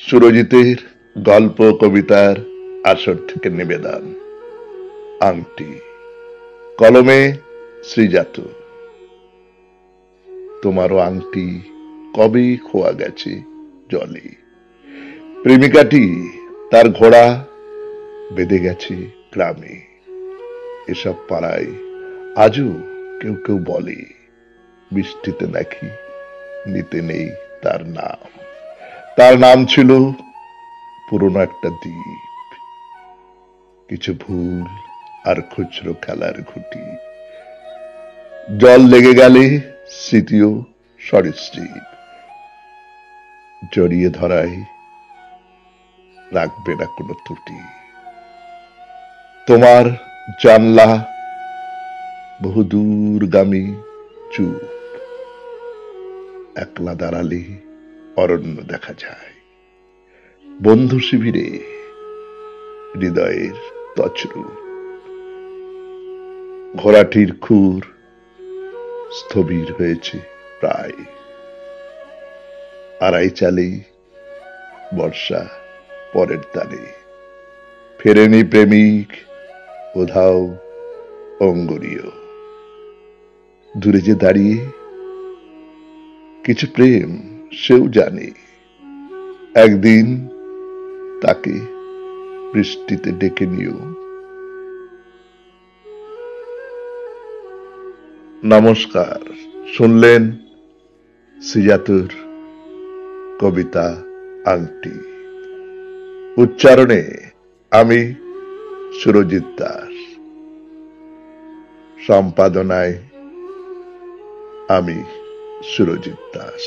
সুরজিতের গল্প কবিতার আসর থেকে নিবেদন। আংটি, কলমে শ্রীজাত। তোমারও আংটি কবে খোয়া গেছে জলে। প্রেমিকাটি তার ঘোড়া বেঁধে গেছে গ্রামে। এসব পাড়ায় আজও কেউ কেউ বলে, বৃষ্টিতে নাকি নিতে নেই তার নাম। তার নাম ছিল পুরনো একটা দ্বীপ, কিছু ভুল আর খুচরো খেলার ঘুটি। জল লেগে গেলে স্মৃতিও সরীসৃপ, জড়িয়ে ধরায় রাখবে না কোনো ত্রুটি। তোমার জানলা বহু দূরগামী চুপ, একলা দাঁড়ালে অরণ্য দেখা যায়। বন্ধু শিবিরে হৃদয়ের তছরূপ, ঘোড়াটির খুর স্থবির হয়েছে প্রায়। আড়াই চালেই বর্ষা পরের তারে, ফেরেনি প্রেমিক কোথাও অঙ্গুরীয়। দূরে যে দাঁড়িয়ে কিছু প্রেম সেও জানে, একদিন তাকে বৃষ্টিতে ডেকে নিও। নমস্কার, শুনলেন শ্রীজাতুর কবিতা আংটি। উচ্চারণে আমি সুরজিৎ দাস, সম্পাদনায় আমি সুরজিৎ দাস।